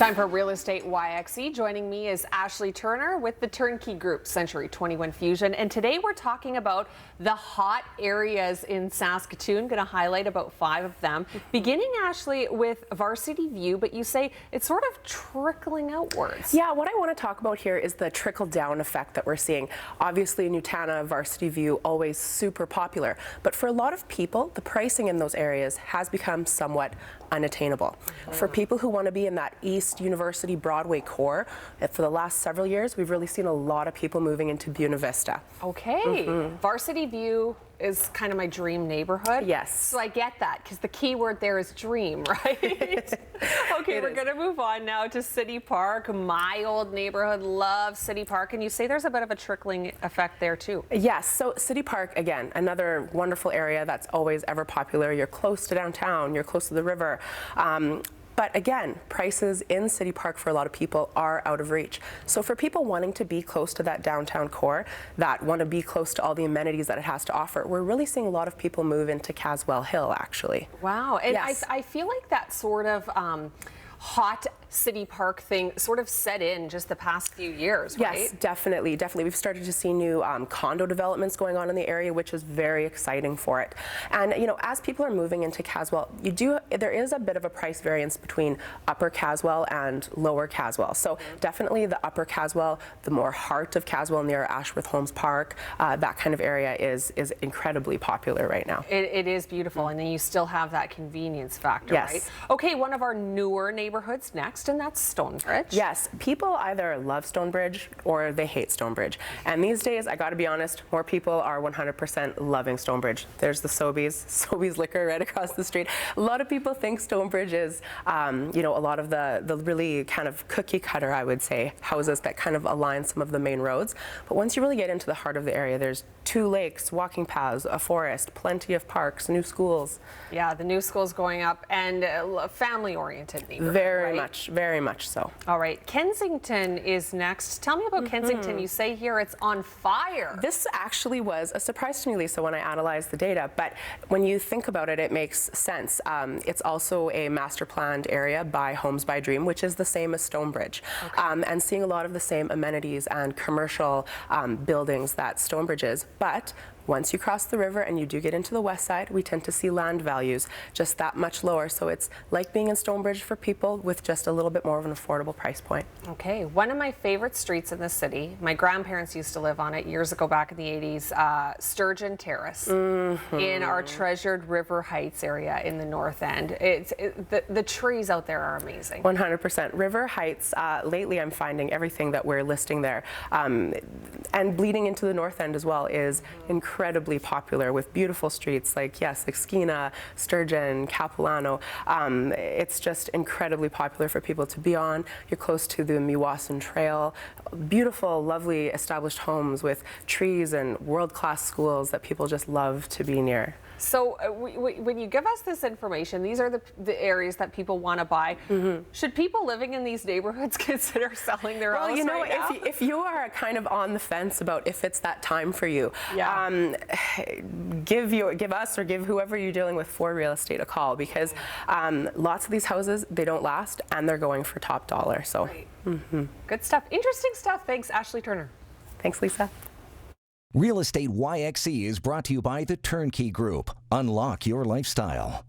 Time for Real Estate YXE. Joining me is Ashley Turner with the Turnkey Group, Century 21 Fusion. And today we're talking about the hot areas in Saskatoon. Going to highlight about 5 of them. Beginning, Ashley, with Varsity View, but you say it's sort of trickling outwards. Yeah, what I want to talk about here is the trickle-down effect that we're seeing. Obviously, Nutana, Varsity View, always super popular. But for a lot of people, the pricing in those areas has become somewhat unattainable. For people who want to be in that East University Broadway core, for the last several years, we've really seen a lot of people moving into Buena Vista. Okay. Varsity View is kind of my dream neighborhood. Yes. So I get that, because the key word there is dream, right? Okay, we're going to move on now to City Park. My old neighborhood loves City Park, and you say there's a bit of a trickling effect there too. Yes, so City Park, again, another wonderful area that's always ever popular. You're close to downtown, you're close to the river. But again, prices in City Park for a lot of people are out of reach. So for people wanting to be close to that downtown core, that want to be close to all the amenities that it has to offer, we're really seeing a lot of people move into Caswell Hill, actually. Wow, and yes. I feel like that sort of hot City Park thing sort of set in just the past few years, right? Yes, definitely. We've started to see new condo developments going on in the area, which is very exciting for it. And you know, as people are moving into Caswell, there is a bit of a price variance between Upper Caswell and Lower Caswell. So definitely the Upper Caswell, the more heart of Caswell near Ashworth Holmes Park, that kind of area is incredibly popular right now. It is beautiful, and then you still have that convenience factor, yes. right? Okay, one of our newer neighborhoods next, and that's Stonebridge. Yes, people either love Stonebridge or they hate Stonebridge. And these days, I gotta be honest, more people are 100% loving Stonebridge. There's the Sobeys Liquor right across the street. A lot of people think Stonebridge is, you know, a lot of the really kind of cookie cutter, I would say, houses that kind of align some of the main roads. But once you really get into the heart of the area, there's 2 lakes, walking paths, a forest, plenty of parks, new schools. Yeah, the new schools going up, and family-oriented neighborhood, Very much so. All right, Kensington is next. Tell me about Kensington. You say here it's on fire. This actually was a surprise to me, Lisa, when I analyzed the data, but when you think about it, it makes sense. It's also a master planned area by Homes by Dream, which is the same as Stonebridge, and seeing a lot of the same amenities and commercial buildings that Stonebridge is. But once you cross the river and you do get into the west side, we tend to see land values just that much lower. So it's like being in Stonebridge for people with just a little bit more of an affordable price point. Okay, one of my favorite streets in the city, my grandparents used to live on it years ago back in the 80s, Sturgeon Terrace in our treasured River Heights area in the north end. The trees out there are amazing. 100%. River Heights, lately I'm finding everything that we're listing there, and bleeding into the north end as well, is incredibly popular with beautiful streets like, yes, like Skeena, Sturgeon, Capilano. It's just incredibly popular for people to be on. You're close to the Meewasin Trail. Beautiful, lovely established homes with trees and world-class schools that people just love to be near. So when you give us this information, these are the areas that people want to buy. Should people living in these neighborhoods consider selling their house? Well, you know, right now? if you are kind of on the fence about if it's that time for you, give us or give whoever you're dealing with for real estate a call, because lots of these houses, they don't last and they're going for top dollar. So, good stuff. Interesting stuff. Thanks, Ashley Turner. Thanks, Lisa. Real Estate YXE is brought to you by the Turnkey Group. Unlock your lifestyle.